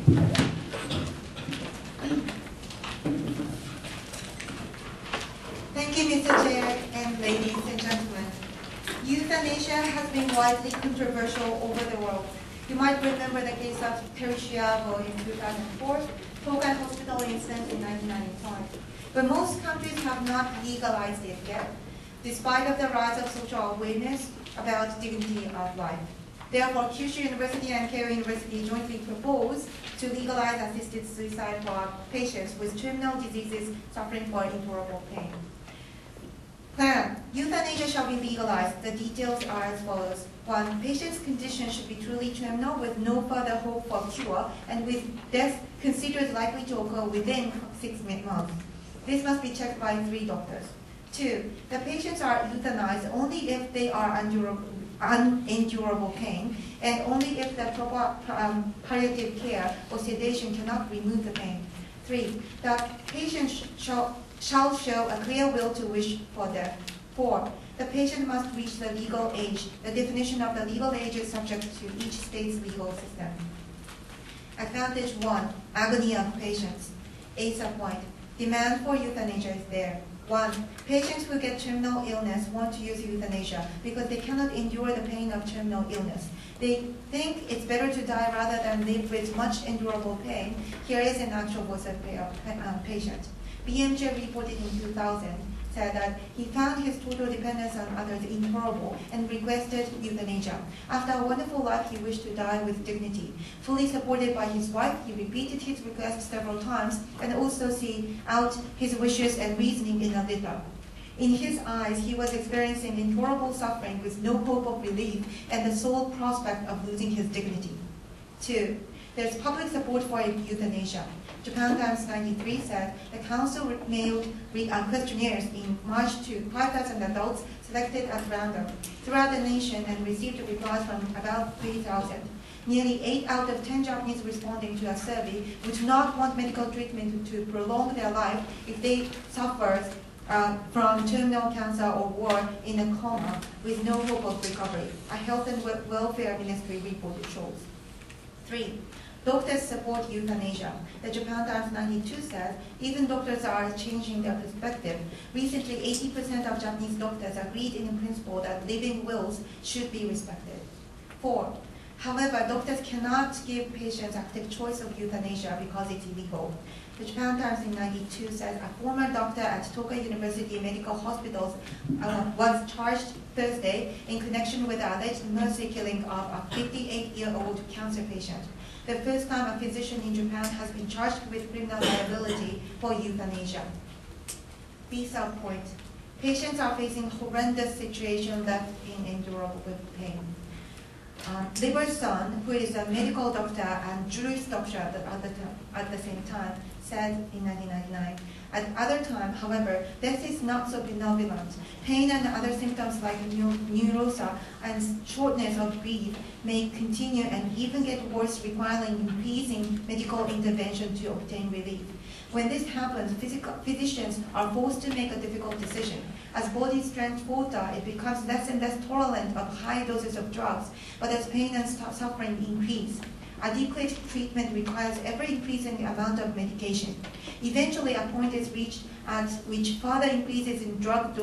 Thank you, Mr. Chair, and ladies and gentlemen. Euthanasia has been widely controversial over the world. You might remember the case of Teresiavo in 2004, Tokai Hospital incident in 1995. But most countries have not legalized it yet, despite of the rise of social awareness about dignity of life. Therefore, Kyushu University and Keio University jointly propose to legalize assisted suicide for patients with terminal diseases suffering from intolerable pain. Plan. Euthanasia shall be legalized. The details are as follows. 1. Patient's condition should be truly terminal with no further hope for cure and with death considered likely to occur within 6 months. This must be checked by 3 doctors. 2. The patients are euthanized only if they are unendurable pain and only if the proper palliative care or sedation cannot remove the pain. 3. The patient shall show a clear will to wish for death. 4. The patient must reach the legal age. The definition of the legal age is subject to each state's legal system. Advantage 1. Agony of patients. A subpoint. Demand for euthanasia is there. 1. Patients who get terminal illness want to use euthanasia because they cannot endure the pain of terminal illness. They think it's better to die rather than live with much endurable pain. Here is an actual voice of patient. BMJ reported in 2000 said that he found his total dependence on others intolerable and requested euthanasia. After a wonderful life, he wished to die with dignity. Fully supported by his wife, he repeated his request several times and also see out his wishes and reasoning in a letter. In his eyes, he was experiencing intolerable suffering with no hope of relief and the sole prospect of losing his dignity. 2. There's public support for euthanasia. Japan Times 93 said the council mailed questionnaires in March to 5,000 adults selected at random throughout the nation and received replies from about 3,000. Nearly 8 out of 10 Japanese responding to a survey would not want medical treatment to prolong their life if they suffer from terminal cancer or war in a coma with no hope of recovery. A Health and Welfare Ministry report shows. 3. Doctors support euthanasia. The Japan Times 92 says even doctors are changing their perspective. Recently, 80% of Japanese doctors agreed in principle that living wills should be respected. 4. However, doctors cannot give patients active choice of euthanasia because it's illegal. The Japan Times in 92 says a former doctor at Tokai University Medical Hospitals was charged Thursday in connection with the alleged mercy killing of a 58-year-old cancer patient. The first time a physician in Japan has been charged with criminal liability for euthanasia. B subpoint. Patients are facing horrendous situation left in endurable pain. Liber's son, who is a medical doctor and Jewish doctor at the same time, said in 1999. At other time, however, death is not so benevolent. Pain and other symptoms like neurosis and shortness of breath may continue and even get worse, requiring increasing medical intervention to obtain relief. When this happens, physicians are forced to make a difficult decision. As body strength falter, it becomes less and less tolerant of high doses of drugs, but as pain and suffering increase, adequate treatment requires ever-increasing amount of medication. Eventually, a point is reached at which further increases in drug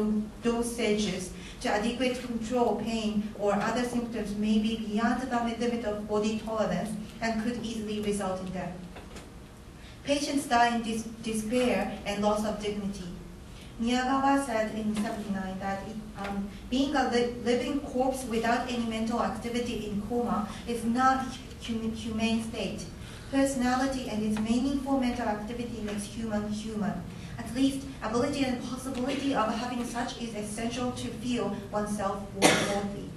dosages to adequate control pain or other symptoms may be beyond the limit of body tolerance and could easily result in death. Patients die in despair and loss of dignity. Miyagawa said in 1979 that being a living corpse without any mental activity in coma is not humane state. Personality and its meaningful mental activity makes human human. At least ability and possibility of having such is essential to feel oneself worthy.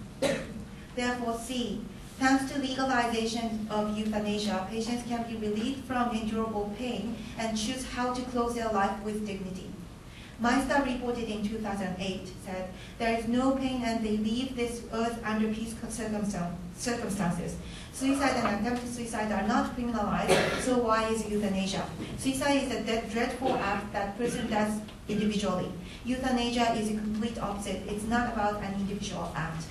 Therefore, C. Thanks to legalization of euthanasia, patients can be relieved from endurable pain and choose how to close their life with dignity. Meister reported in 2008 said, there is no pain and they leave this earth under peace circumstances. Suicide and attempted suicide are not criminalized, so why is euthanasia? Suicide is a dreadful act that person does individually. Euthanasia is a complete opposite. It's not about an individual act.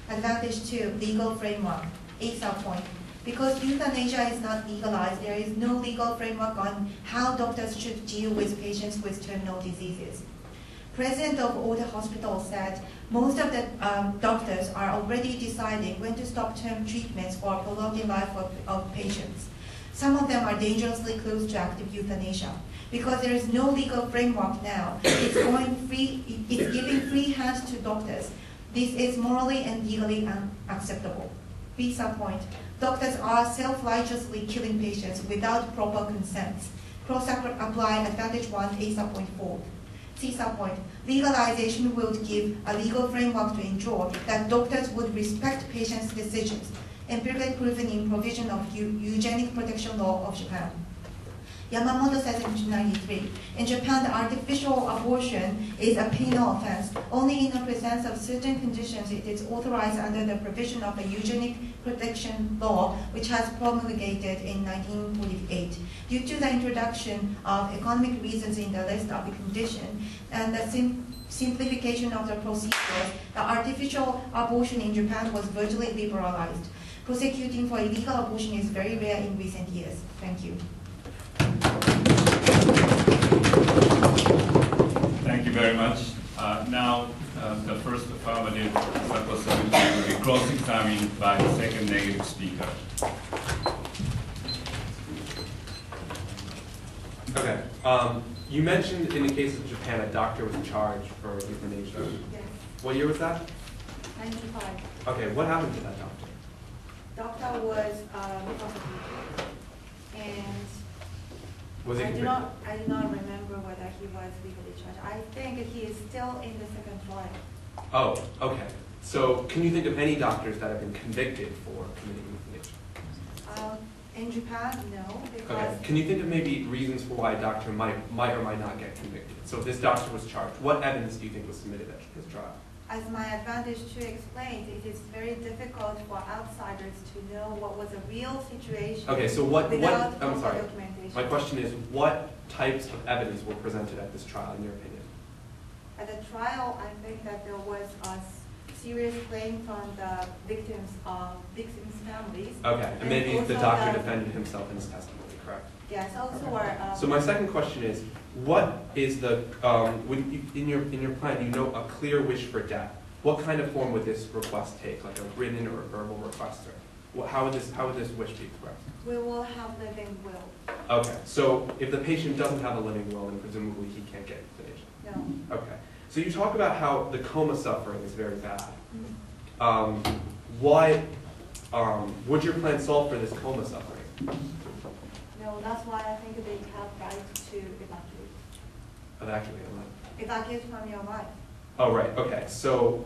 Advantage 2, legal framework. A subpoint. Because euthanasia is not legalized, there is no legal framework on how doctors should deal with patients with terminal diseases. President of all the hospitals said most of the doctors are already deciding when to stop term treatments for prolonging life of patients. Some of them are dangerously close to active euthanasia. Because there is no legal framework now, it's giving free hands to doctors. This is morally and legally unacceptable. B subpoint. Doctors are self-righteously killing patients without proper consent. Cross-apply advantage 1, A subpoint 4. C subpoint. Legalization would give a legal framework to ensure that doctors would respect patients' decisions, empirically proven in provision of eugenic protection law of Japan. Yamamoto says in 1993, in Japan, the artificial abortion is a penal offense. Only in the presence of certain conditions it is authorized under the provision of the eugenic protection law, which was promulgated in 1948. Due to the introduction of economic reasons in the list of the condition and the simplification of the procedures, the artificial abortion in Japan was virtually liberalized. Prosecuting for illegal abortion is very rare in recent years. Thank you. Thank you very much. Now, the first affirmative supposition will be cross-examined by the second negative speaker. Okay. You mentioned in the case of Japan, a doctor was charged for euthanasia. Yes. What year was that? 95. Okay. What happened to that doctor? Doctor was prosecuted, and Was he I convicted? do not remember whether he was legally charged. I think he is still in the second trial. Oh, okay. So can you think of any doctors that have been convicted for committing euthanasia? In Japan, no, because Okay. Can you think of maybe reasons for why a doctor might or might not get convicted? So if this doctor was charged, what evidence do you think was submitted at his trial? as my advantage to explain, it is very difficult for outsiders to know what was a real situation Okay, so without I'm proper sorry. documentation. My question is, what types of evidence were presented at this trial, in your opinion? At the trial, I think that there was a serious claim from the victims' families. Okay, and maybe the also doctor defended himself in his testimony, correct? Yes, also Okay. are. So my second question is, what is the in your plan? You know, a clear wish for death. What kind of form would this request take? Like a written or verbal request, or how would this wish be expressed? We will have living will. Okay, so if the patient doesn't have a living will, then presumably he can't get euthanasia. No. Okay, so you talk about how the coma suffering is very bad. Mm-hmm. Why would your plan solve for this coma suffering? No, that's why I think they have right to evacuate. Evacuate. Evacuate from your life. Oh, right. Okay. So,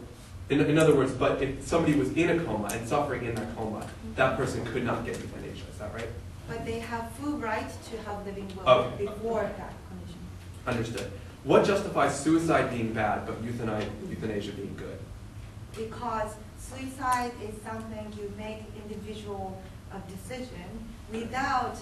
in other words, but if somebody was in a coma and suffering in that coma, that person could not get euthanasia. Is that right? But they have full right to have living will Okay. before that condition. Understood. What justifies suicide being bad but euthanasia being good? Because suicide is something you make individual decision without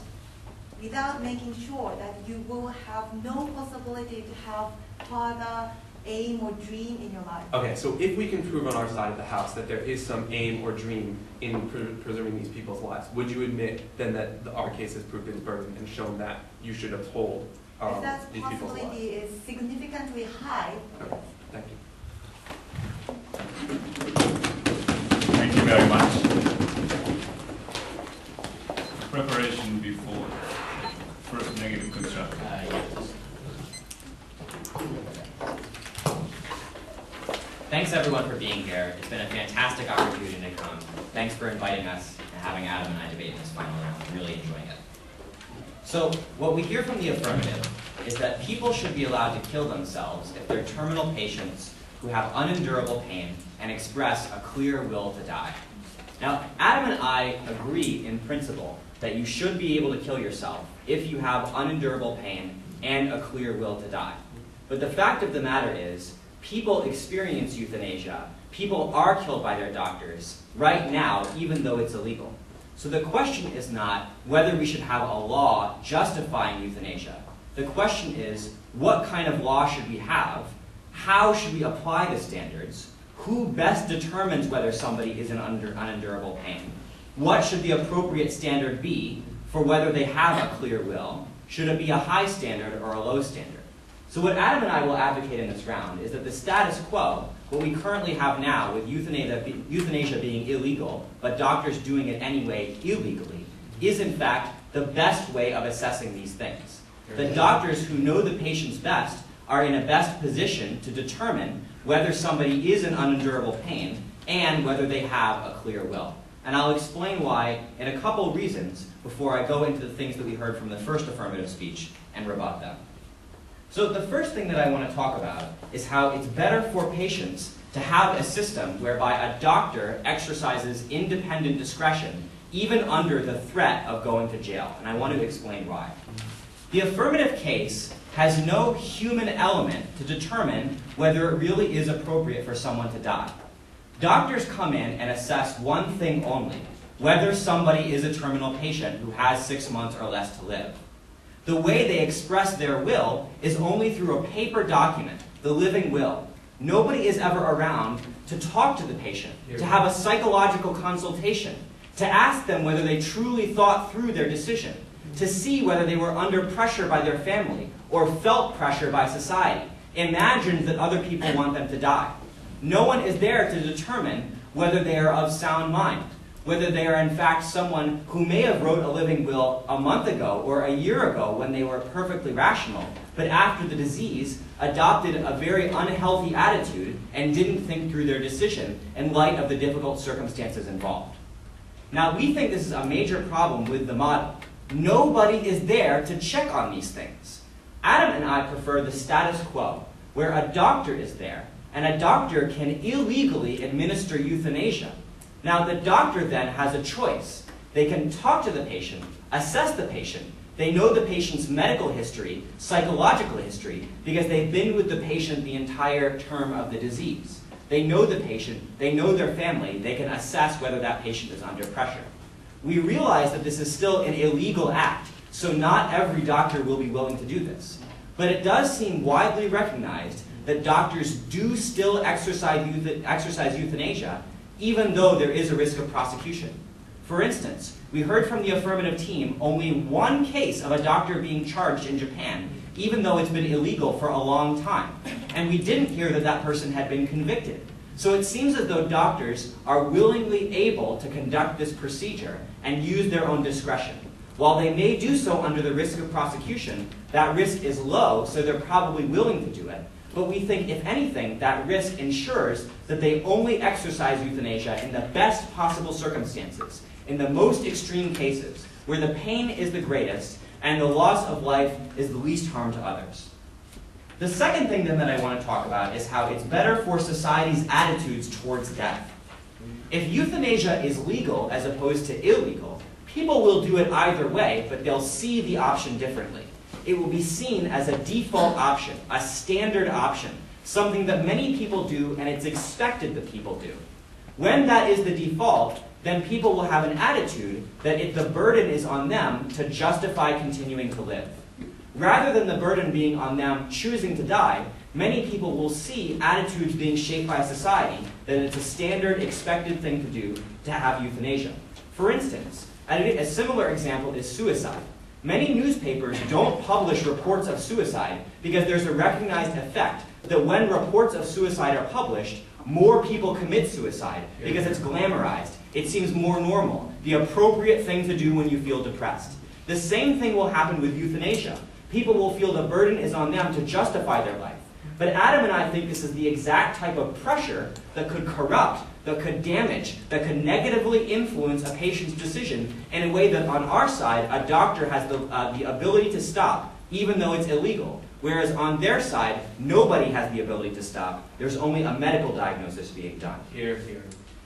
making sure that you will have no possibility to have further aim or dream in your life. Okay, so if we can prove on our side of the house that there is some aim or dream in preserving these people's lives, would you admit then that our case has proved its burden and shown that you should uphold If that these people's lives? possibility is significantly high, Okay, thank you. Thank you very much. Preparation before first negative construction. Thanks everyone for being here. It's been a fantastic opportunity to come. Thanks for inviting us and having Adam and I debate in this final round. I'm really enjoying it. So what we hear from the affirmative is that people should be allowed to kill themselves if they're terminal patients who have unendurable pain and express a clear will to die. Now, Adam and I agree in principle that you should be able to kill yourself if you have unendurable pain and a clear will to die. But the fact of the matter is, people experience euthanasia. People are killed by their doctors right now, even though it's illegal. So the question is not whether we should have a law justifying euthanasia. The question is, what kind of law should we have? How should we apply the standards? Who best determines whether somebody is in unendurable pain? What should the appropriate standard be for whether they have a clear will? Should it be a high standard or a low standard? So what Adam and I will advocate in this round is that the status quo, what we currently have now with euthanasia being illegal, but doctors doing it anyway illegally, is in fact the best way of assessing these things. The doctors who know the patients best are in a best position to determine whether somebody is in unendurable pain and whether they have a clear will. And I'll explain why in a couple reasons before I go into the things that we heard from the first affirmative speech and rebut them. So the first thing that I want to talk about is how it's better for patients to have a system whereby a doctor exercises independent discretion even under the threat of going to jail. And I want to explain why. The affirmative case has no human element to determine whether it really is appropriate for someone to die. Doctors come in and assess one thing only, whether somebody is a terminal patient who has 6 months or less to live. The way they express their will is only through a paper document, the living will. Nobody is ever around to talk to the patient, to have a psychological consultation, to ask them whether they truly thought through their decision, to see whether they were under pressure by their family or felt pressure by society, imagined that other people want them to die. No one is there to determine whether they are of sound mind, whether they are in fact someone who may have wrote a living will a month ago or a year ago when they were perfectly rational, but after the disease adopted a very unhealthy attitude and didn't think through their decision in light of the difficult circumstances involved. Now, we think this is a major problem with the model. Nobody is there to check on these things. Adam and I prefer the status quo, where a doctor is there, and a doctor can illegally administer euthanasia. Now, the doctor then has a choice. They can talk to the patient, assess the patient. They know the patient's medical history, psychological history, because they've been with the patient the entire term of the disease. They know the patient, they know their family, they can assess whether that patient is under pressure. We realize that this is still an illegal act, so not every doctor will be willing to do this. But it does seem widely recognized that doctors do still exercise euthanasia, even though there is a risk of prosecution. For instance, we heard from the affirmative team only one case of a doctor being charged in Japan, even though it's been illegal for a long time. And we didn't hear that that person had been convicted. So it seems as though doctors are willingly able to conduct this procedure and use their own discretion. While they may do so under the risk of prosecution, that risk is low, so they're probably willing to do it. But we think, if anything, that risk ensures that they only exercise euthanasia in the best possible circumstances, in the most extreme cases, where the pain is the greatest and the loss of life is the least harm to others. The second thing then that I want to talk about is how it's better for society's attitudes towards death. If euthanasia is legal as opposed to illegal, people will do it either way, but they'll see the option differently. It will be seen as a default option, a standard option, something that many people do and it's expected that people do. When that is the default, then people will have an attitude that if the burden is on them to justify continuing to live. Rather than the burden being on them choosing to die, many people will see attitudes being shaped by society that it's a standard, expected thing to do to have euthanasia. For instance, a similar example is suicide. Many newspapers don't publish reports of suicide because there's a recognized effect that when reports of suicide are published, more people commit suicide because it's glamorized. It seems more normal, the appropriate thing to do when you feel depressed. The same thing will happen with euthanasia. People will feel the burden is on them to justify their life. But Adam and I think this is the exact type of pressure that could corrupt, that could damage, that could negatively influence a patient's decision in a way that on our side, a doctor has the ability to stop, even though it's illegal. Whereas on their side, nobody has the ability to stop. There's only a medical diagnosis being done. Here, here.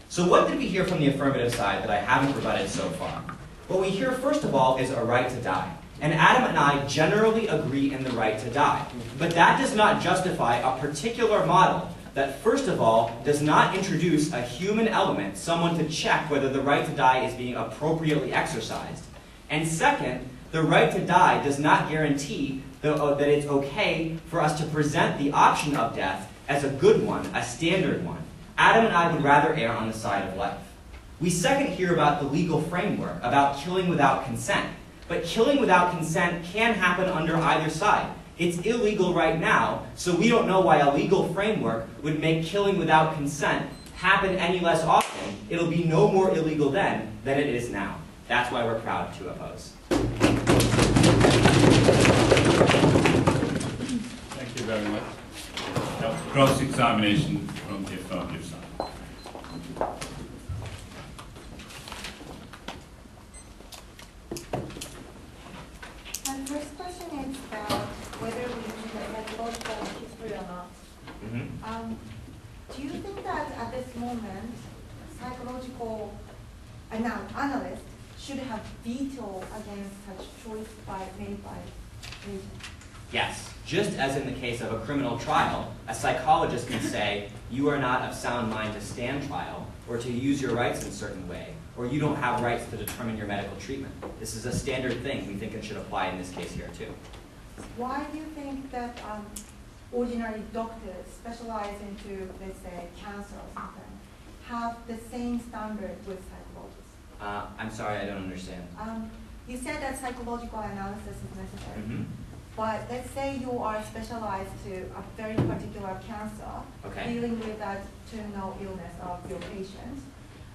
So what did we hear from the affirmative side that I haven't rebutted so far? What we hear, first of all, is a right to die. And Adam and I generally agree in the right to die. But that does not justify a particular model that, first of all, does not introduce a human element, someone to check whether the right to die is being appropriately exercised. And second, the right to die does not guarantee that it's okay for us to present the option of death as a good one, a standard one. Adam and I would rather err on the side of life. We second hear about the legal framework, about killing without consent. But killing without consent can happen under either side. It's illegal right now, so we don't know why a legal framework would make killing without consent happen any less often. It'll be no more illegal then than it is now. That's why we're proud to oppose. Thank you very much. Now, cross-examination from the affirmative side. My first question is about whether we need a psychological history or not. Do you think that at this moment, psychological analysts should have veto against such choice made by agents? Yes. Just as in the case of a criminal trial, a psychologist can say, you are not of sound mind to stand trial, or to use your rights in a certain way, or you don't have rights to determine your medical treatment. This is a standard thing. We think it should apply in this case here, too. Why do you think that ordinary doctors specialize into, let's say, cancer or something, have the same standard with psychologists? I'm sorry, I don't understand. You said that psychological analysis is necessary. Mm-hmm. But let's say you are specialized to a very particular cancer, Okay. dealing with that terminal illness of your patient.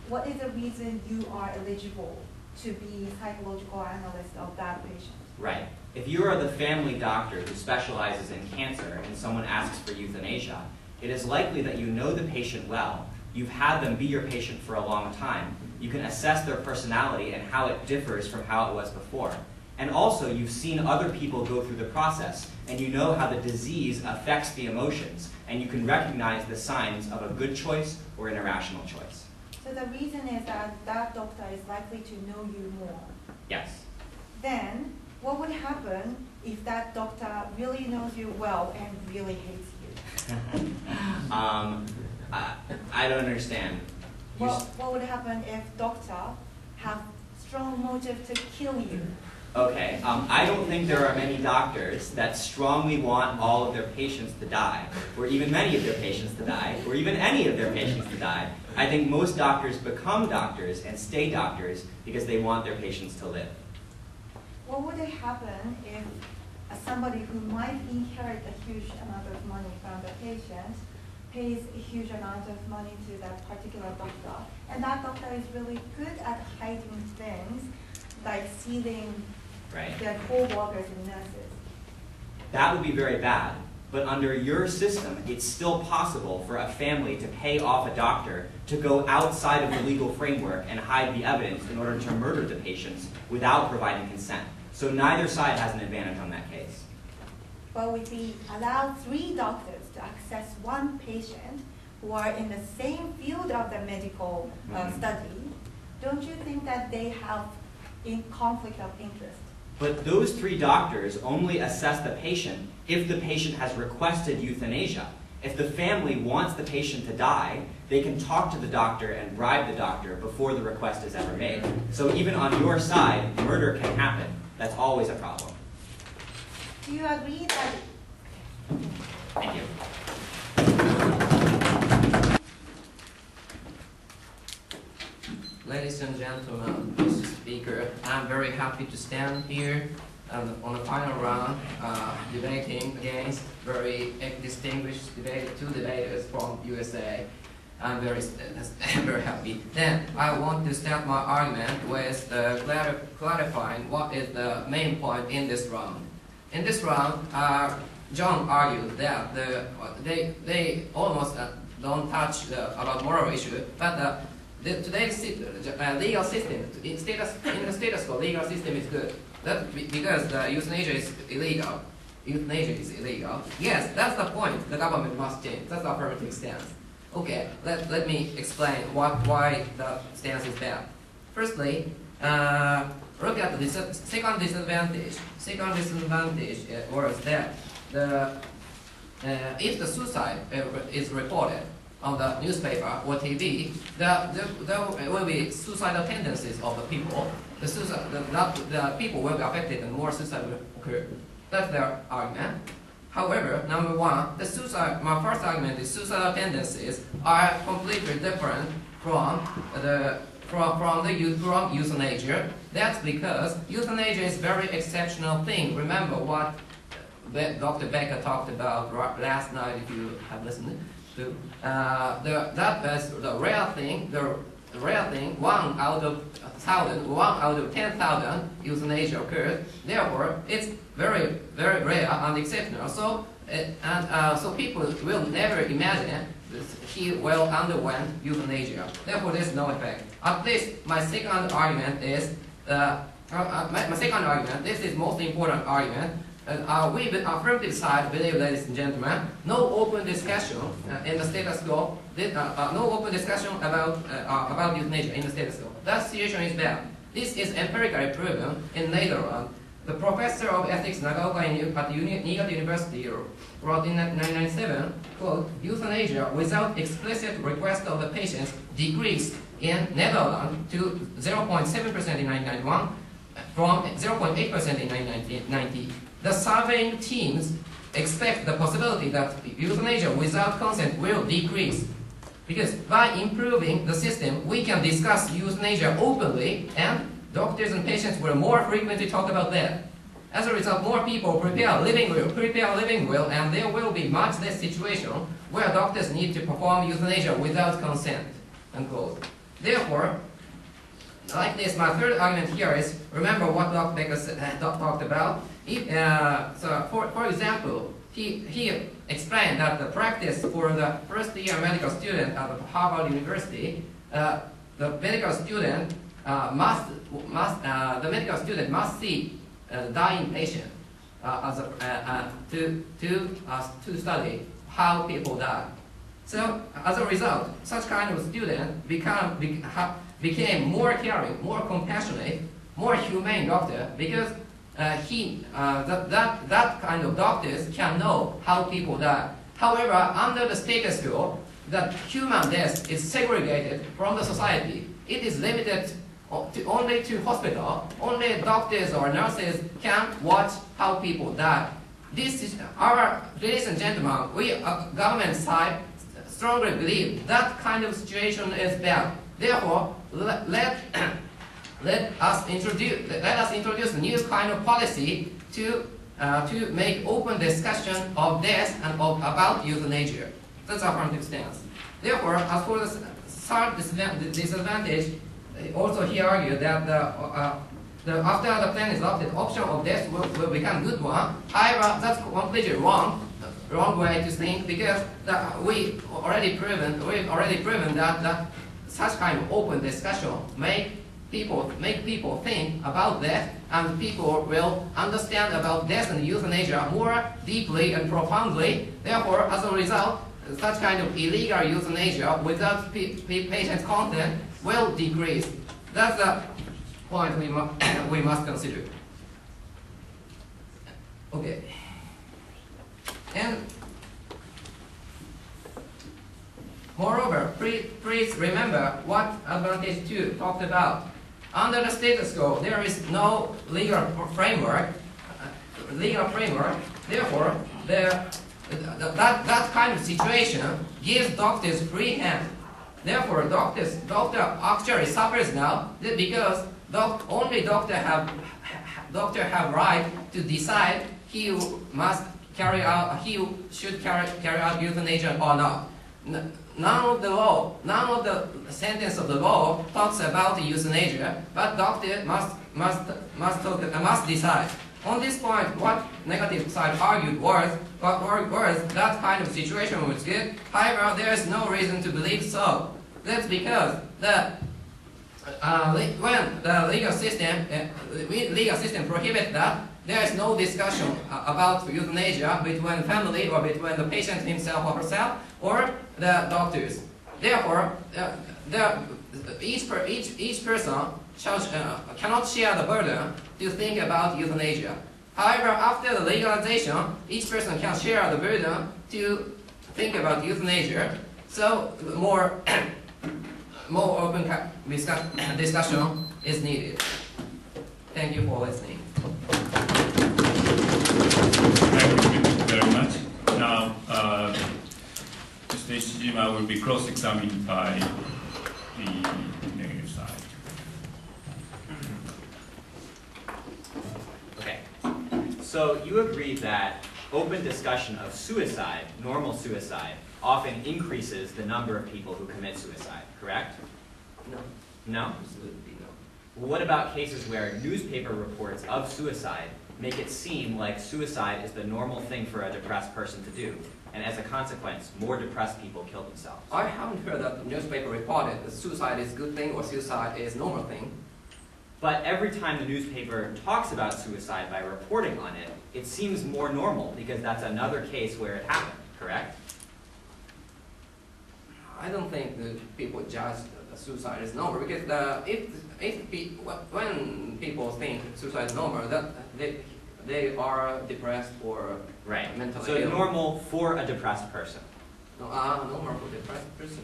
What is the reason you are eligible to be psychological analyst of that patient? Right. If you are the family doctor who specializes in cancer and someone asks for euthanasia, it is likely that you know the patient well, you've had them be your patient for a long time, you can assess their personality and how it differs from how it was before. And also, you've seen other people go through the process, and you know how the disease affects the emotions, and you can recognize the signs of a good choice or an irrational choice. So the reason is that that doctor is likely to know you more. Yes. Then, what would happen if that doctor really knows you well and really hates you? I don't understand. What would happen if doctor have strong motive to kill you? Okay, I don't think there are many doctors that strongly want all of their patients to die, or even many of their patients to die, or even any of their patients to die. I think most doctors become doctors and stay doctors because they want their patients to live. What would happen if somebody who might inherit a huge amount of money from the patient pays a huge amount of money to that particular doctor, and that doctor is really good at hiding things, like stealing their co-workers and nurses? That would be very bad, but under your system, it's still possible for a family to pay off a doctor to go outside of the legal framework and hide the evidence in order to murder the patients without providing consent. So neither side has an advantage on that case. But if we allow 3 doctors to access one patient who are in the same field of the medical study, don't you think that they have in conflict of interest? But those 3 doctors only assess the patient if the patient has requested euthanasia. If the family wants the patient to die, they can talk to the doctor and bribe the doctor before the request is ever made. So even on your side, murder can happen. That's always a problem. Do you agree that... Thank you. Ladies and gentlemen, Mr. Speaker, I'm very happy to stand here on the final round debating against very distinguished two debaters from U.S.A. I'm very happy. Then I want to start my argument with clarifying what is the main point in this round. In this round, John argued that they almost don't touch about moral issue, but today's legal system, in the status quo, legal system is good. That because the euthanasia is illegal. Euthanasia is illegal. Yes, that's the point. The government must change. That's the affirmative stance. Okay, let me explain why the stance is that. Firstly, look at the second disadvantage. Second disadvantage was that if the suicide is reported on the newspaper or TV, there will be suicidal tendencies of the people. The people will be affected and more suicide will occur. That's their argument. However, number one, my first argument is suicidal tendencies are completely different from the from euthanasia. That's because euthanasia is very exceptional thing. Remember what Dr. Becker talked about last night, if you have listened to. That is the rare thing. The rare thing, 1 out of 1,000, 1 out of 10,000 euthanasia occurs. Therefore, it's very, very rare and exceptional. So, so people will never imagine that he will underwent euthanasia. Therefore, there's no effect. At least my second argument is my second argument. This is most important argument. We, affirmative side, believe, ladies and gentlemen, no open discussion in the status quo. No open discussion about euthanasia in the status quo. That situation is bad. This is empirically proven in Netherlands. The professor of ethics Nagaoka at Niigata University wrote in 1997, quote, euthanasia without explicit request of the patients decreased in Netherlands to 0.7% in 1991 from 0.8% in 1990. The surveying teams expect the possibility that euthanasia without consent will decrease. Because by improving the system, we can discuss euthanasia openly, and doctors and patients will more frequently talk about that. As a result, more people prepare living will, and there will be much less situation where doctors need to perform euthanasia without consent. Unquote. Therefore, like this, my third argument here is, remember what Dr. Becker talked about. So for example, he explained that the practice for the first-year medical student at Harvard University, the medical student must see dying patient to study how people die. So as a result, such kind of student became more caring, more compassionate, more humane doctor, because that kind of doctors can know how people die. However, under the status quo, that human death is segregated from the society. It is limited only to hospital. Only doctors or nurses can watch how people die. This is our, ladies and gentlemen, we government side strongly believe that kind of situation is bad. Therefore, let us introduce a new kind of policy to make open discussion of death and about euthanasia. That's our affirmative stance. Therefore, as for the third disadvantage, also he argued that after the plan is adopted, option of death will become good one. However, that's completely wrong way to think, because we've already proven that such kind of open discussion make people think about death, and people will understand about death and euthanasia more deeply and profoundly. Therefore, as a result, such kind of illegal euthanasia without patient's consent will decrease. That's the point we must consider. Okay. And moreover, please remember what advantage 2 talked about. Under the status quo, there is no legal framework. Therefore, that kind of situation gives doctors free hand. Therefore, doctor actually suffers now because only doctor have right to decide he should carry out euthanasia or not. None of the sentence of the law talks about euthanasia, but doctor must decide. On this point, what negative side argued was that kind of situation was good. However, there is no reason to believe so. That's because when the legal system prohibits that, there is no discussion about euthanasia between family or between the patient himself or herself or the doctors. Therefore, each person cannot share the burden to think about euthanasia. However, after the legalization, each person can share the burden to think about euthanasia. So more open discussion is needed. Thank you for listening. Thank you very much. Now, Mr. Ishijima will be cross-examined by the negative side. So you agree that open discussion of suicide, normal suicide, often increases the number of people who commit suicide, correct? No, No? absolutely no. What about cases where newspaper reports of suicide make it seem like suicide is the normal thing for a depressed person to do, and as a consequence, more depressed people kill themselves? I haven't heard that the newspaper reported that suicide is a good thing or suicide is normal thing. But every time the newspaper talks about suicide by reporting on it, it seems more normal because that's another case where it happened, correct? I don't think that people judge that suicide is normal because when people think suicide is normal, that they are depressed or Right. mentally So ill. normal for a depressed person. No, normal for depressed person.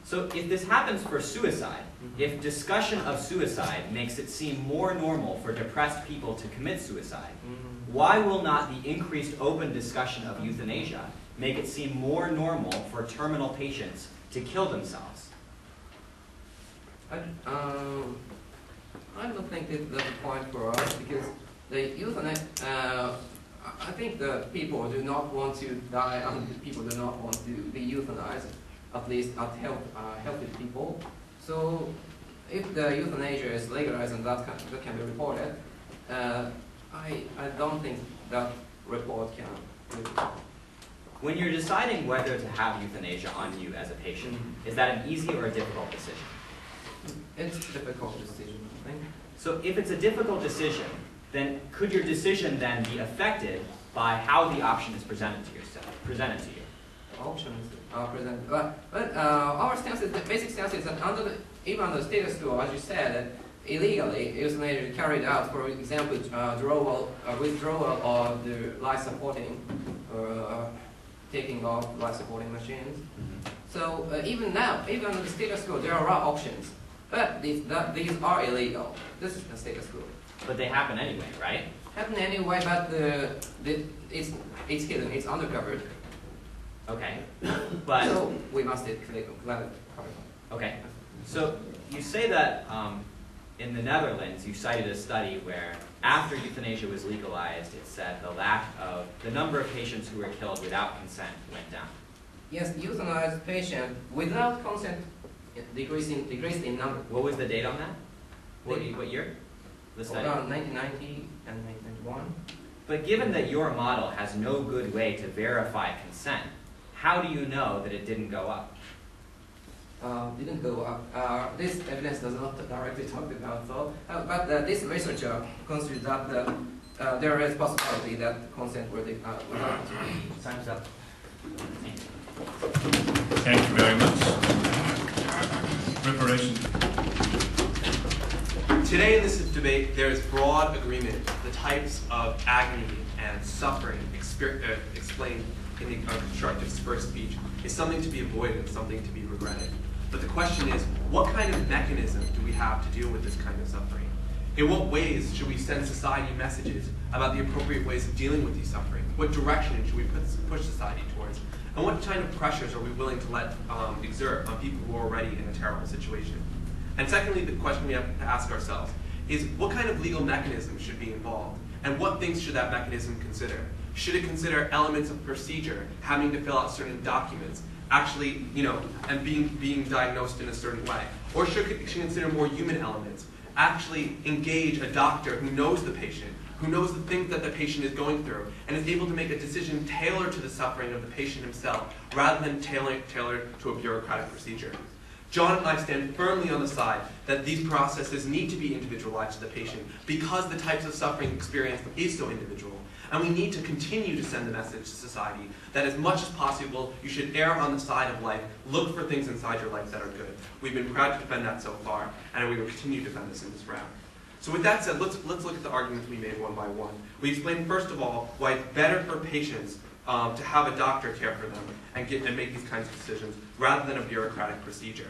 So if this happens for suicide, if discussion of suicide makes it seem more normal for depressed people to commit suicide, why will not the increased open discussion of euthanasia make it seem more normal for terminal patients to kill themselves? I don't think that's a point for us because the euthanasia. I think the people do not want to die, and people do not want to be euthanized, at least at healthy people. So, if the euthanasia is legalized and that can be reported, I don't think that report can. When you're deciding whether to have euthanasia on you as a patient, is that an easy or a difficult decision? It's a difficult decision, I think. So if it's a difficult decision, then could your decision then be affected by how the option is presented to you? Options are present, but our stance is the basic stance is that even under the status quo, as you said, that illegally euthanasia is carried out. For example, withdrawal of the life supporting or taking off life supporting machines. So even now, even under the status quo, there are options, but these are illegal. This is the status quo. But they happen anyway, right? Happen anyway, but it's hidden, it's undercovered. Okay, but So we must okay. So you say that in the Netherlands, you cited a study where after euthanasia was legalized, it said the number of patients who were killed without consent went down. Yes, euthanized patient without consent decreased in number. What was the date on that? What year? The study? Around 1990 and 1991. But given that your model has no good way to verify consent, how do you know that it didn't go up? Didn't go up. This evidence does not directly talk about so, but this researcher considers that there is possibility that consent will not. Time's up. Thank you very much. Preparation. Today in this debate, there is broad agreement that the types of agony and suffering explained in the constructivist first speech is something to be avoided, something to be regretted. But the question is, what kind of mechanism do we have to deal with this kind of suffering? In what ways should we send society messages about the appropriate ways of dealing with these suffering? What direction should we push society towards? And what kind of pressures are we willing to let exert on people who are already in a terrible situation? And secondly, the question we have to ask ourselves is, what kind of legal mechanism should be involved? And what things should that mechanism consider? Should it consider elements of procedure, having to fill out certain documents, actually, and being diagnosed in a certain way? Or should it consider more human elements, actually engage a doctor who knows the patient, who knows the things that the patient is going through, and is able to make a decision tailored to the suffering of the patient himself, rather than tailored to a bureaucratic procedure? John and I stand firmly on the side that these processes need to be individualized to the patient because the types of suffering experienced is so individual. And we need to continue to send the message to society that as much as possible, you should err on the side of life, look for things inside your life that are good. We've been proud to defend that so far, and we will continue to defend this in this round. So with that said, let's look at the arguments we made one by one. We explained, first of all, why it's better for patients to have a doctor care for them and make these kinds of decisions rather than a bureaucratic procedure.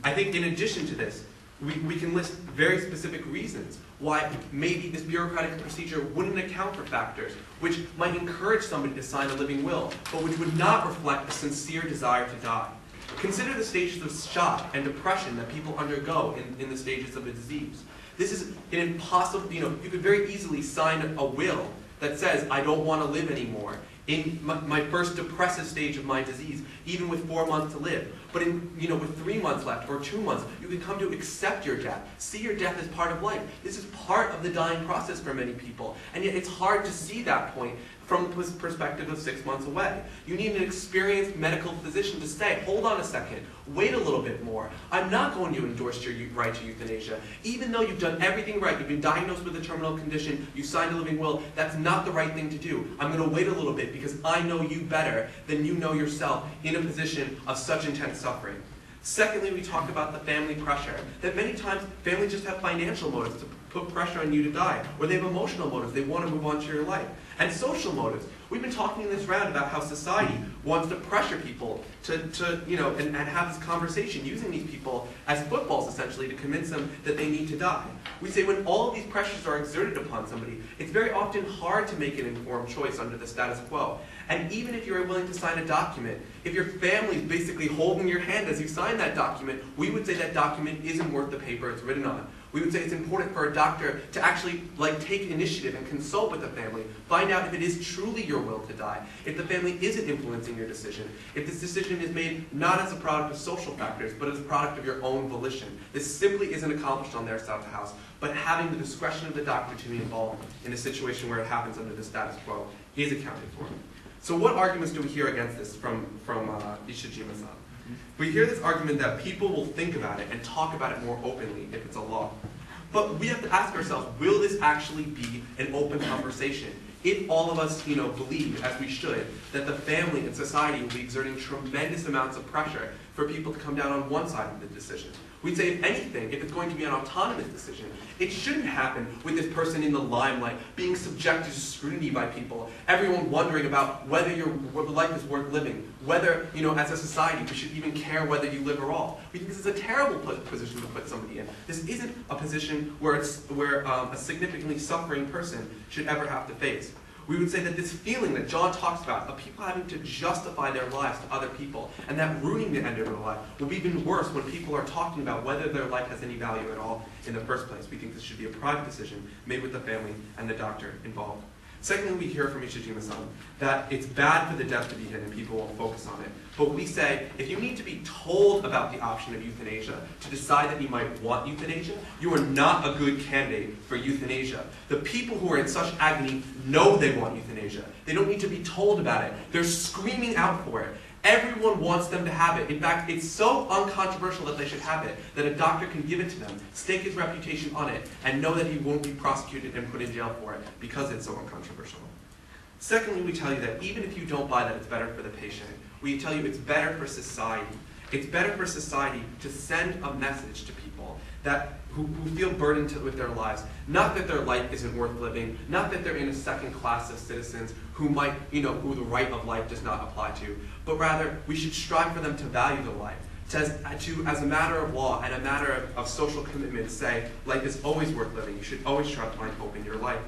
I think in addition to this, we can list very specific reasons why maybe this bureaucratic procedure wouldn't account for factors which might encourage somebody to sign a living will, but which would not reflect a sincere desire to die. Consider the stages of shock and depression that people undergo in the stages of a disease. This is an impossible, you could very easily sign a will that says, I don't want to live anymore in my first depressive stage of my disease, even with 4 months to live. But with 3 months left or 2 months, you can come to accept your death, see your death as part of life. This is part of the dying process for many people. And yet it's hard to see that point from the perspective of 6 months away. You need an experienced medical physician to say, hold on a second, wait a little bit more. I'm not going to endorse your right to euthanasia. Even though you've done everything right, you've been diagnosed with a terminal condition, you signed a living will, that's not the right thing to do. I'm going to wait a little bit because I know you better than you know yourself in a position of such intense suffering. Secondly, we talk about the family pressure, that many times families just have financial motives to put pressure on you to die, or they have emotional motives, they want to move on to your life. And social motives. We've been talking in this round about how society wants to pressure people to and have this conversation, using these people as footballs, essentially, to convince them that they need to die. We say when all of these pressures are exerted upon somebody, it's very often hard to make an informed choice under the status quo. And even if you're willing to sign a document, if your family's basically holding your hand as you sign that document, we would say that document isn't worth the paper it's written on. We would say it's important for a doctor to actually take initiative and consult with the family, find out if it is truly your will to die, if the family isn't influencing your decision, if this decision is made not as a product of social factors, but as a product of your own volition. This simply isn't accomplished on their side of the house, but having the discretion of the doctor to be involved in a situation where it happens under the status quo is accounted for. So what arguments do we hear against this from Ishijima-san? We hear this argument that people will think about it and talk about it more openly if it's a law. But we have to ask ourselves, will this actually be an open conversation? If all of us believe, as we should, that the family and society will be exerting tremendous amounts of pressure for people to come down on one side of the decision. We'd say, if anything, if it's going to be an autonomous decision, it shouldn't happen with this person in the limelight, being subjected to scrutiny by people, everyone wondering about whether your life is worth living, whether, as a society, we should even care whether you live or all. We think this is a terrible position to put somebody in. This isn't a position where a significantly suffering person should ever have to face. We would say that this feeling that John talks about of people having to justify their lives to other people and that ruining the end of their life will be even worse when people are talking about whether their life has any value at all in the first place. We think this should be a private decision made with the family and the doctor involved. Secondly, we hear from Ishijima-san that it's bad for the death to be hidden and people won't focus on it. But we say, if you need to be told about the option of euthanasia to decide that you might want euthanasia, you are not a good candidate for euthanasia. The people who are in such agony know they want euthanasia. They don't need to be told about it. They're screaming out for it. Everyone wants them to have it. In fact, it's so uncontroversial that they should have it that a doctor can give it to them, stake his reputation on it, and know that he won't be prosecuted and put in jail for it because it's so uncontroversial. Secondly, we tell you that even if you don't buy that it's better for the patient, we tell you it's better for society. It's better for society to send a message to people who feel burdened with their lives. Not that their life isn't worth living, not that they're in a second class of citizens who who the right of life does not apply to, but rather we should strive for them to value the life. As a matter of law and a matter of social commitment, say life is always worth living. You should always try to find hope in your life.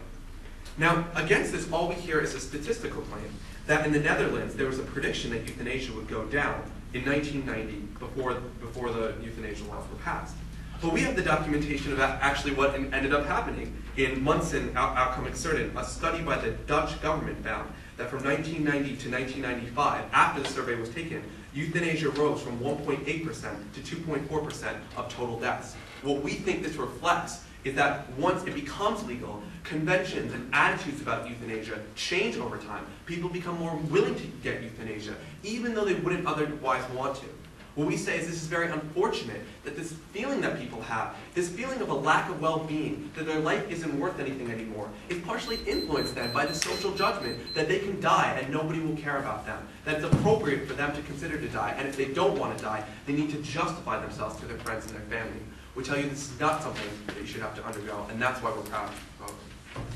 Now, against this, all we hear is a statistical claim that in the Netherlands there was a prediction that euthanasia would go down in 1990 before the euthanasia laws were passed. But we have the documentation of actually what ended up happening. In Munson, Outcome Exerted, a study by the Dutch government found that from 1990 to 1995, after the survey was taken, euthanasia rose from 1.8% to 2.4% of total deaths. What we think this reflects is that once it becomes legal, conventions and attitudes about euthanasia change over time. People become more willing to get euthanasia, even though they wouldn't otherwise want to. What we say is this is very unfortunate that this feeling that people have, this feeling of a lack of well-being, that their life isn't worth anything anymore, is partially influenced then by the social judgment that they can die and nobody will care about them, that it's appropriate for them to consider to die, and if they don't want to die, they need to justify themselves to their friends and their family. We tell you this is not something that you should have to undergo, and that's why we're proud.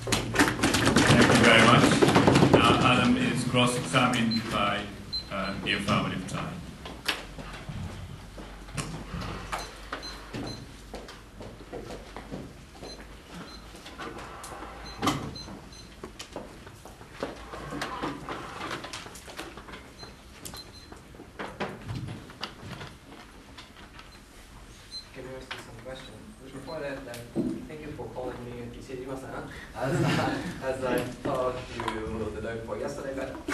Thank you very much. Now, Adam is cross-examined by the affirmative time. before that, thank you for calling me Ishijima-san, as I talked to the day before yesterday, but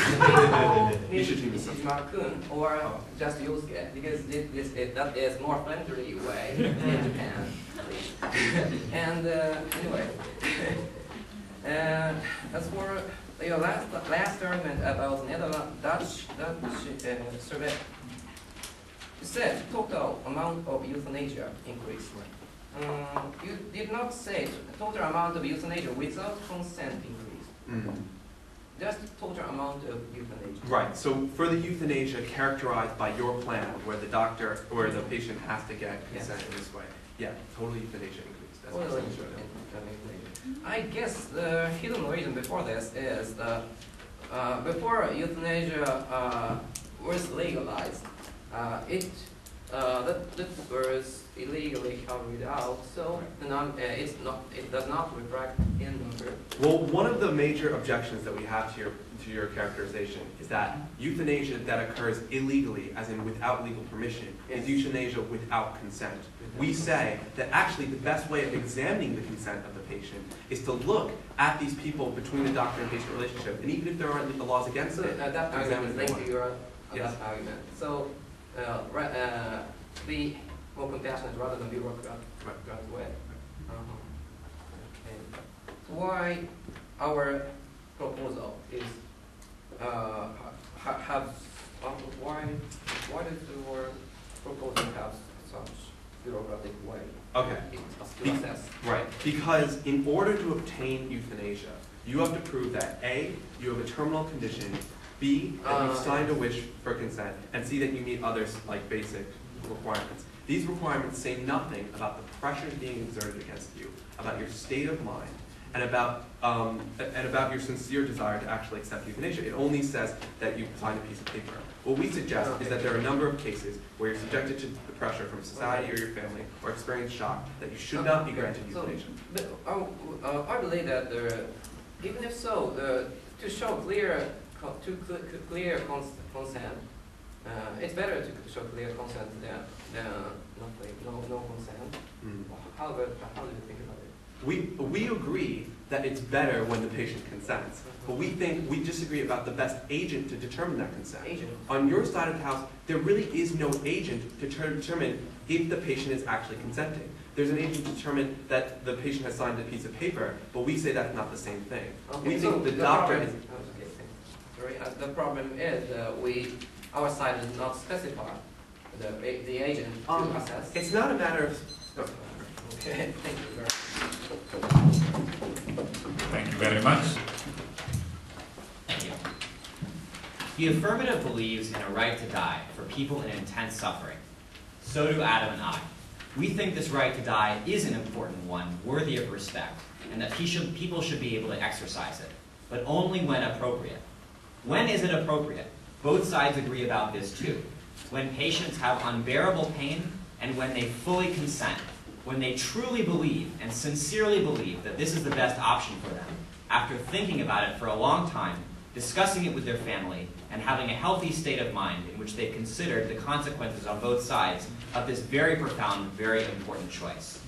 Ishijima-kun or just Yosuke, because that is more friendly way in Japan, please. And anyway, as for your last argument about Dutch survey, you said total amount of euthanasia increased. You did not say total amount of euthanasia without consent increased. Just total amount of euthanasia. Right. So for the euthanasia characterized by your plan, where the doctor or the patient has to get consent in this way, yeah, total euthanasia increased. That's what I'm saying. I guess the hidden reason before this is before euthanasia was legalized, that was illegally carried out, so it does not reflect in number. Well, one of the major objections that we have to your characterization is that euthanasia that occurs illegally, as in without legal permission, is euthanasia without consent. We say that actually the best way of examining the consent of the patient is to look at these people between the doctor and patient relationship, and even if there aren't laws against it, that argument, thank you, yes. that argument. So, be more compassionate rather than be bureaucratic way. Okay. So why our proposal is why does our proposal have such bureaucratic way? Okay. To assess. Right. Because in order to obtain euthanasia, you have to prove that A, you have a terminal condition, B, that you've signed a wish for consent, and C, that you meet others like basic requirements. These requirements say nothing about the pressures being exerted against you, about your state of mind, and about your sincere desire to actually accept euthanasia. It only says that you signed a piece of paper. What we suggest is that there are a number of cases where you're subjected to the pressure from society or your family, or experience shock, that you should not be granted euthanasia. So, I believe that even if so, to show clear consent, it's better to show clear consent than no consent. How do you think about it? We agree that it's better when the patient consents, but we disagree about the best agent to determine that consent. Agent. On your side of the house, there really is no agent to determine if the patient is actually consenting. There's an agent to determine that the patient has signed a piece of paper, but we say that's not the same thing. Okay, we think the doctor is... the problem is our side does not specify the agent to assess. It's not a matter of... Okay, thank you very much. Thank you very much. Thank you. The affirmative believes in a right to die for people in intense suffering. So do Adam and I. We think this right to die is an important one, worthy of respect, and that people should be able to exercise it, but only when appropriate. When is it appropriate? Both sides agree about this too. When patients have unbearable pain and when they fully consent, when they truly believe and sincerely believe that this is the best option for them, after thinking about it for a long time, discussing it with their family, and having a healthy state of mind in which they considered the consequences on both sides of this very profound, very important choice.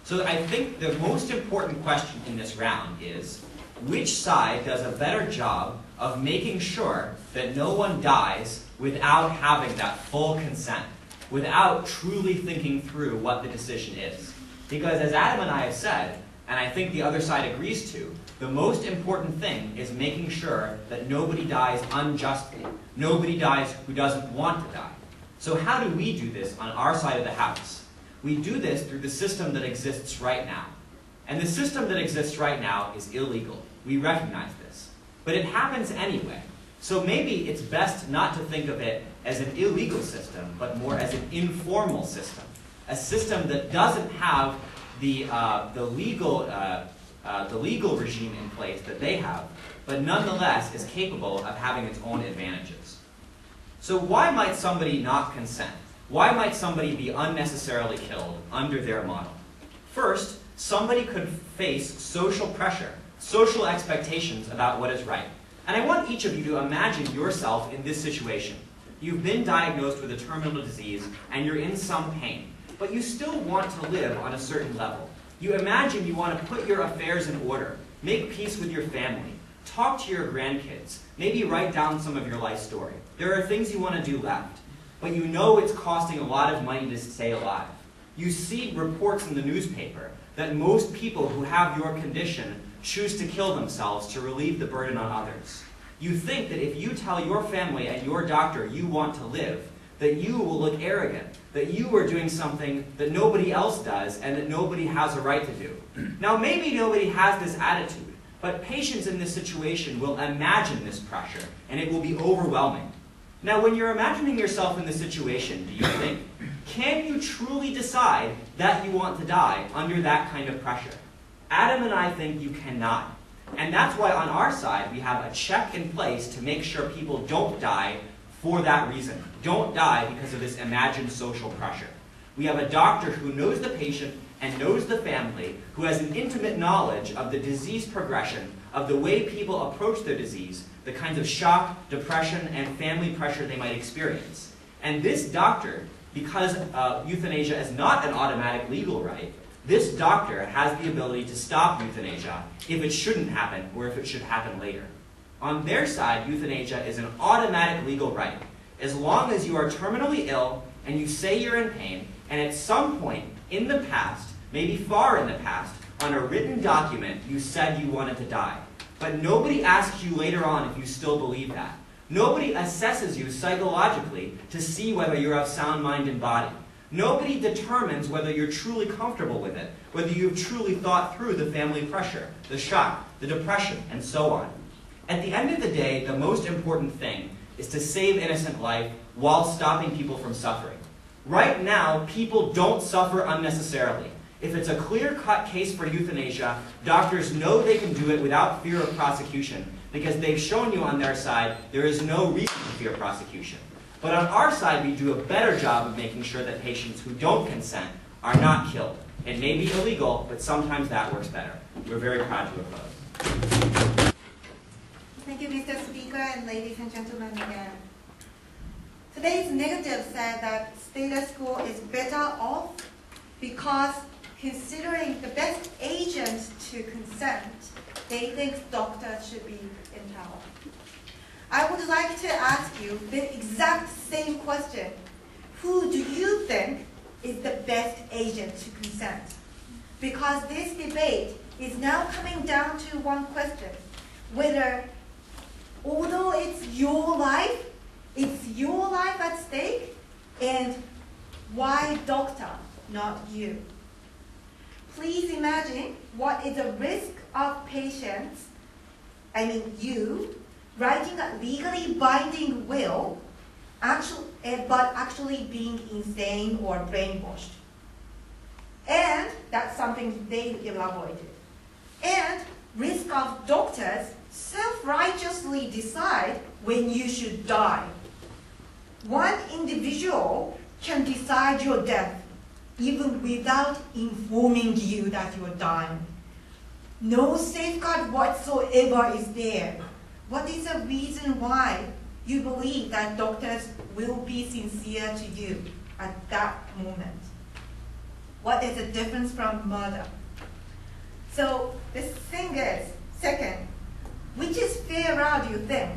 So I think the most important question in this round is, which side does a better job of making sure that no one dies without having that full consent, without truly thinking through what the decision is? Because as Adam and I have said, and I think the other side agrees to, the most important thing is making sure that nobody dies unjustly. Nobody dies who doesn't want to die. So how do we do this on our side of the house? We do this through the system that exists right now. And the system that exists right now is illegal. We recognize this. But it happens anyway. So maybe it's best not to think of it as an illegal system, but more as an informal system. A system that doesn't have the legal regime in place that they have, but nonetheless is capable of having its own advantages. So why might somebody not consent? Why might somebody be unnecessarily killed under their model? First, somebody could face social pressure, social expectations about what is right. And I want each of you to imagine yourself in this situation. You've been diagnosed with a terminal disease and you're in some pain. but you still want to live on a certain level. You imagine you want to put your affairs in order, make peace with your family, talk to your grandkids, maybe write down some of your life story. There are things you want to do left, but you know it's costing a lot of money to stay alive. You see reports in the newspaper that most people who have your condition choose to kill themselves to relieve the burden on others. You think that if you tell your family and your doctor you want to live, that you will look arrogant, that you are doing something that nobody else does and that nobody has a right to do. Now, maybe nobody has this attitude, but patients in this situation will imagine this pressure, and it will be overwhelming. Now, when you're imagining yourself in this situation, do you think, can you truly decide that you want to die under that kind of pressure? Adam and I think you cannot. And that's why on our side, we have a check in place to make sure people don't die for that reason. Don't die because of this imagined social pressure. We have a doctor who knows the patient and knows the family, who has an intimate knowledge of the disease progression, of the way people approach their disease, the kinds of shock, depression, and family pressure they might experience. And this doctor, because euthanasia is not an automatic legal right, this doctor has the ability to stop euthanasia if it shouldn't happen or if it should happen later. On their side, euthanasia is an automatic legal right. As long as you are terminally ill and you say you're in pain, and at some point in the past, maybe far in the past, on a written document, you said you wanted to die. But nobody asks you later on if you still believe that. Nobody assesses you psychologically to see whether you're of sound mind and body. Nobody determines whether you're truly comfortable with it, whether you've truly thought through the family pressure, the shock, the depression, and so on. At the end of the day, the most important thing is to save innocent life while stopping people from suffering. Right now, people don't suffer unnecessarily. If it's a clear-cut case for euthanasia, doctors know they can do it without fear of prosecution because they've shown you on their side there is no reason to fear prosecution. But on our side, we do a better job of making sure that patients who don't consent are not killed. It may be illegal, but sometimes that works better. We're very proud to oppose. Thank you, Mr. Speaker, and ladies and gentlemen again. Today's negative said that status quo is better off because considering the best agent to consent, they think doctors should be in power. I would like to ask you the exact same question. Who do you think is the best agent to consent? Because this debate is now coming down to one question, whether, although it's your life at stake, and why doctor, not you? Please imagine what is the risk of patients, you, writing a legally binding will, but actually being insane or brainwashed. And that's something they elaborated. And risk of doctors self-righteously decide when you should die. One individual can decide your death even without informing you that you're dying. No safeguard whatsoever is there. What is the reason why you believe that doctors will be sincere to you at that moment? What is the difference from murder? So the thing is, second, which is fairer, do you think?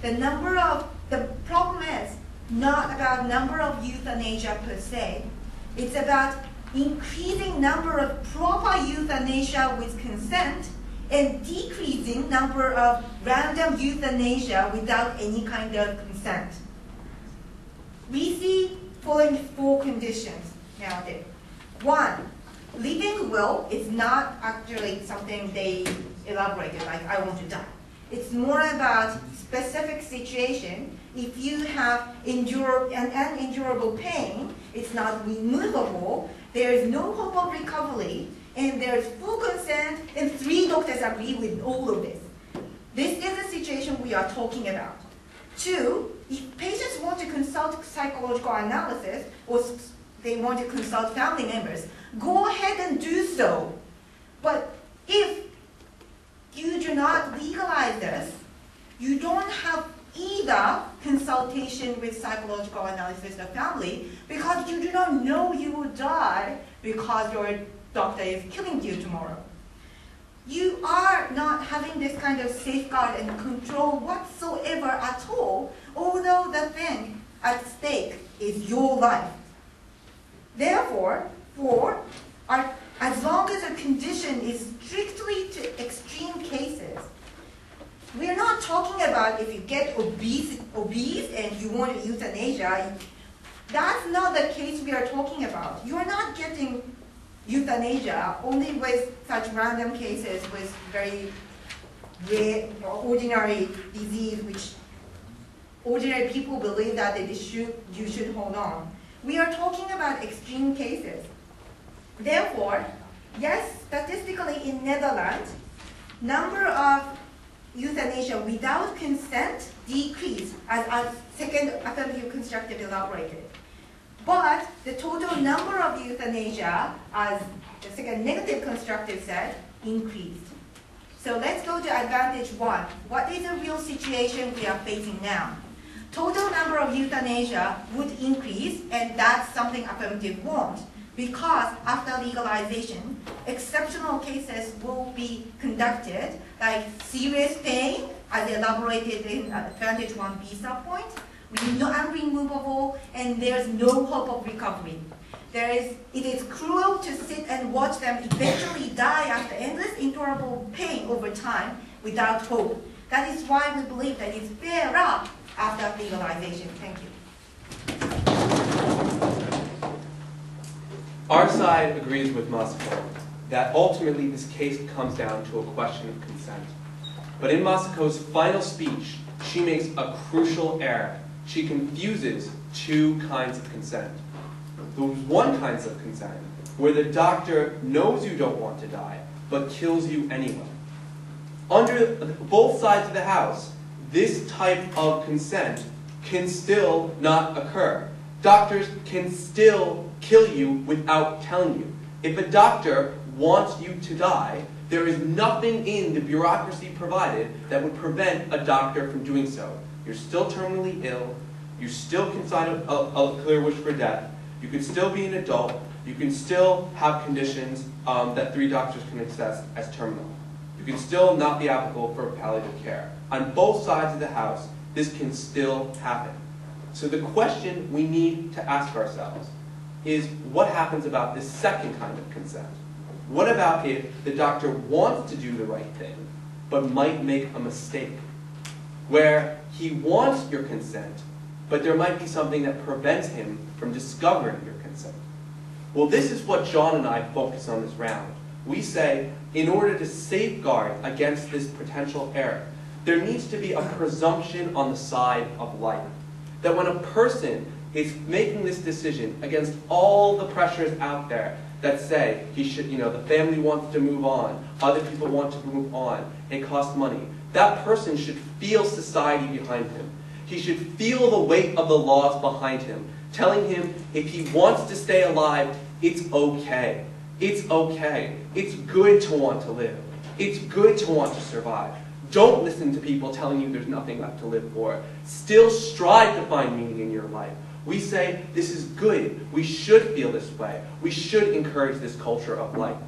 The problem is not about number of euthanasia per se. It's about increasing number of proper euthanasia with consent and decreasing number of random euthanasia without any kind of consent. We see following 4 conditions nowadays. 1, living will is not actually something they elaborated, like I want to die. It's more about specific situation. If you have an unendurable pain, it's not removable, there is no hope of recovery, and there's full consent, and 3 doctors agree with all of this. This is the situation we are talking about. 2, if patients want to consult psychological analysis, or they want to consult family members, go ahead and do so. But if you do not legalize this, you don't have either consultation with psychological analysis of family because you do not know you will die because your doctor is killing you tomorrow. You are not having this kind of safeguard and control whatsoever at all, although the thing at stake is your life. Therefore, as long as a condition is strictly to extreme cases, we are not talking about if you get obese and you want euthanasia. That's not the case we are talking about. You are not getting euthanasia only with such random cases with very rare or ordinary disease which ordinary people believe that you should hold on. We are talking about extreme cases. Therefore, yes, statistically in Netherlands, number of euthanasia without consent decreased as second affirmative constructive elaborated. But the total number of euthanasia, as the second negative constructive said, increased. So let's go to advantage one. What is the real situation we are facing now? Total number of euthanasia would increase, and that's something affirmative wants, because after legalization, exceptional cases will be conducted, like serious pain, as elaborated in advantage 1B subpoint, unremovable, and there's no hope of recovery. It is cruel to sit and watch them eventually die after endless intolerable pain over time without hope. That is why we believe that it's fair up after legalization. Thank you. Our side agrees with Masako that ultimately this case comes down to a question of consent. But in Masako's final speech, she makes a crucial error. She confuses two kinds of consent. There's one kind of consent where the doctor knows you don't want to die, but kills you anyway. Under both sides of the house, this type of consent can still not occur. Doctors can still kill you without telling you. If a doctor wants you to die, there is nothing in the bureaucracy provided that would prevent a doctor from doing so. You're still terminally ill. You still can sign a clear wish for death. You can still be an adult. You can still have conditions that 3 doctors can assess as terminal. You can still not be applicable for palliative care. On both sides of the house, this can still happen. So the question we need to ask ourselves is, what happens about this second kind of consent? What about if the doctor wants to do the right thing, but might make a mistake? Where he wants your consent, but there might be something that prevents him from discovering your consent. Well, this is what John and I focus on this round. We say, in order to safeguard against this potential error, there needs to be a presumption on the side of life. That when a person is making this decision against all the pressures out there that say he should, the family wants to move on, other people want to move on, it costs money, that person should feel society behind him. He should feel the weight of the laws behind him, telling him if he wants to stay alive, it's okay. It's okay. It's good to want to live. It's good to want to survive. Don't listen to people telling you there's nothing left to live for. Still strive to find meaning in your life. We say this is good. We should feel this way. We should encourage this culture of life.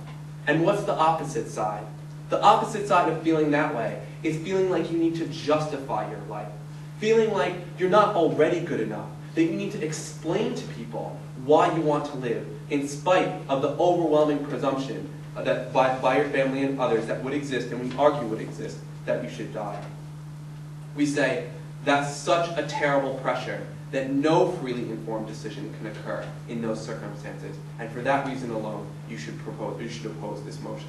And what's the opposite side? The opposite side of feeling that way is feeling like you need to justify your life. Feeling like you're not already good enough. That you need to explain to people why you want to live in spite of the overwhelming presumption that by your family and others that would exist, and we argue would exist, that you should die. We say that's such a terrible pressure that no freely informed decision can occur in those circumstances, and for that reason alone, you should oppose this motion.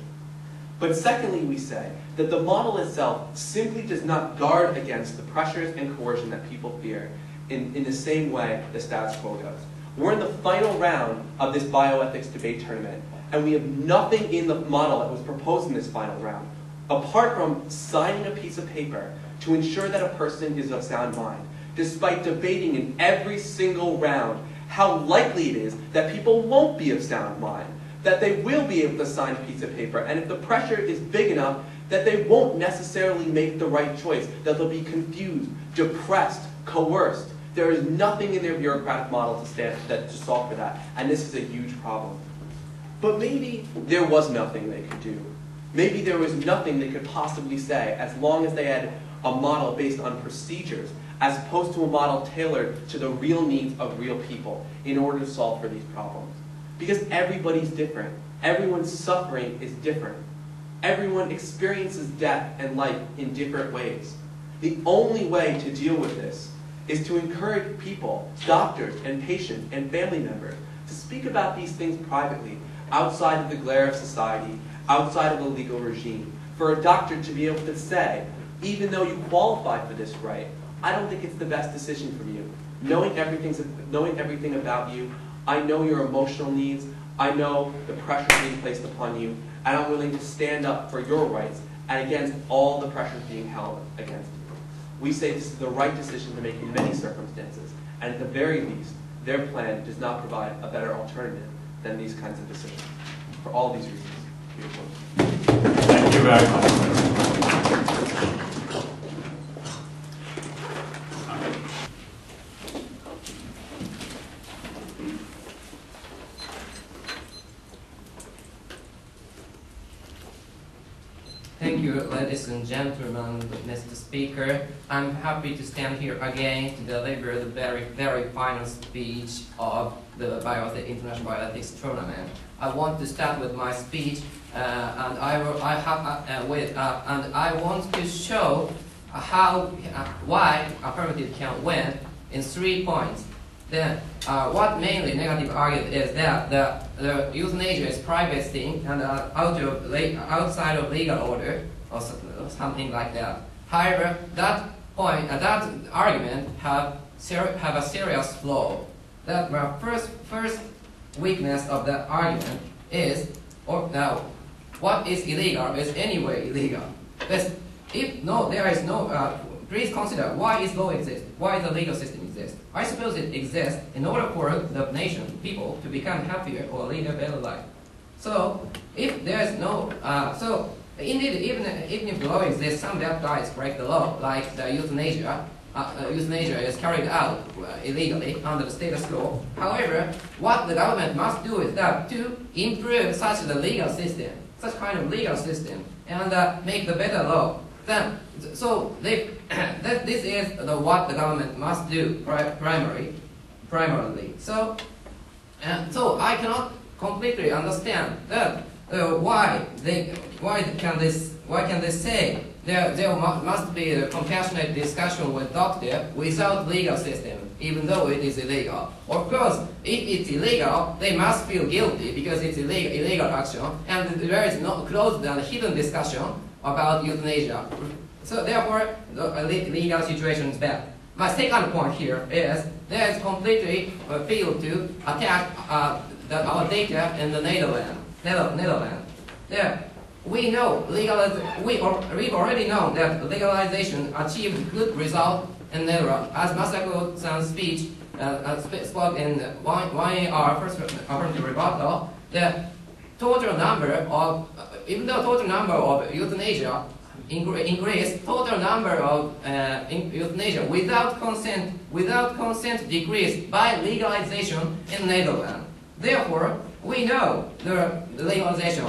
But secondly, we say that the model itself simply does not guard against the pressures and coercion that people fear in the same way the status quo does. We're in the final round of this bioethics debate tournament, and we have nothing in the model that was proposed in this final round, apart from signing a piece of paper to ensure that a person is of sound mind, despite debating in every single round how likely it is that people won't be of sound mind, that they will be able to sign a piece of paper, and if the pressure is big enough, that they won't necessarily make the right choice, that they'll be confused, depressed, coerced. There is nothing in their bureaucratic model to solve for that, and this is a huge problem. But maybe there was nothing they could do. Maybe there was nothing they could possibly say as long as they had a model based on procedures as opposed to a model tailored to the real needs of real people in order to solve for these problems. Because everybody's different. Everyone's suffering is different. Everyone experiences death and life in different ways. The only way to deal with this is to encourage people, doctors and patients and family members, to speak about these things privately, outside of the glare of society, outside of the legal regime. For a doctor to be able to say, even though you qualify for this right, I don't think it's the best decision for you. Knowing everything about you, I know your emotional needs, I know the pressure being placed upon you, and I'm willing to stand up for your rights and against all the pressures being held against you. We say this is the right decision to make in many circumstances, and at the very least, their plan does not provide a better alternative than these kinds of decisions. For all these reasons, we oppose. Thank you very much. Thank you, ladies and gentlemen, Mr. Speaker. I'm happy to stand here again to deliver the very final speech of the International Bioethics Tournament. I want to start with my speech, and I want to show why affirmative can win in 3 points. Then, what mainly negative argument is that the euthanasia is private thing and outside of legal order or something like that. However, that argument have a serious flaw. That my first weakness of that argument is, what is illegal is anyway illegal. But there is no. Please consider why is law exist? Why the legal system exists? I suppose it exists in order for the nation, people, to become happier or lead a better life. So, if there is no, indeed, even if the law exists, some bad guys break the law, like the euthanasia. Euthanasia is carried out illegally under the status quo. However, what the government must do is that to improve such kind of legal system, and make the better law. Then, this is what the government must do primarily. So I cannot completely understand that why can they say there must be a compassionate discussion with doctor without legal system, even though it is illegal. Of course, if it's illegal, they must feel guilty because it's illegal action, and there is no closed and hidden discussion about euthanasia. So therefore, the legal situation is bad. My second point here is there is completely failed to attack our data in the Netherlands. There, we know we've already known that legalization achieved good result in Netherlands. As Masako-san's speech spoke in 1 hour first affirmative rebuttal, the total number of euthanasia increased, total number of euthanasia without consent decreased by legalization in Netherlands. Therefore, we know the legalization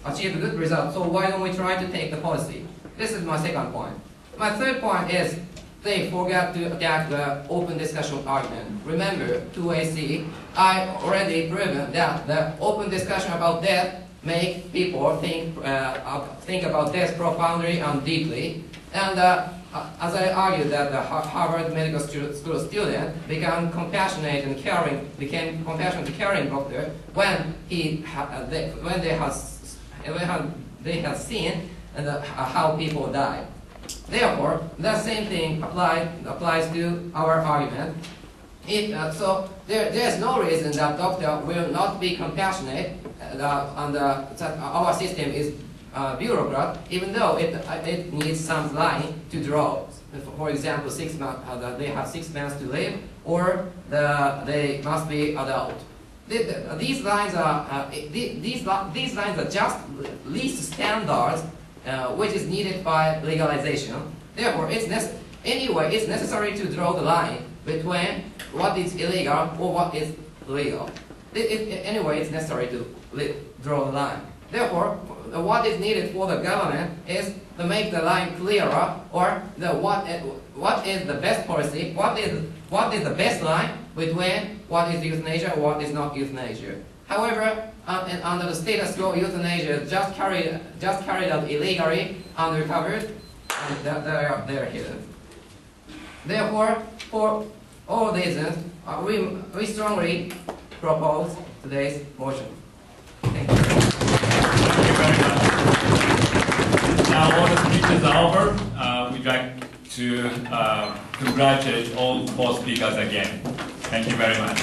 achieved a good result, so why don't we try to take the policy? This is my second point. My third point is they forgot to attack the open discussion argument. Remember, 2AC, I already proven that the open discussion about death make people think about death profoundly and deeply. And as I argued that the Harvard Medical School student became compassionate and caring doctor when they have seen how people die. Therefore, the same thing applies to our argument. So there is no reason that doctor will not be compassionate and that our system is bureaucrat, even though it needs some line to draw. For example, 6 months, they have 6 months to live, or they must be adult. These lines are just least standards which is needed by legalization. Therefore, Anyway, it's necessary to draw the line between what is illegal or what is legal. Anyway, it's necessary to draw the line. Therefore, what is needed for the government is to make the line clearer, or what is the best policy, what is the best line between what is euthanasia and what is not euthanasia. However, under the status quo, euthanasia is just carried out illegally, unrecovered, and they are hidden. Therefore, for all reasons, we strongly propose today's motion. Thank you. Thank you very much. Now all the speeches are over. We'd like to congratulate all four speakers again. Thank you very much.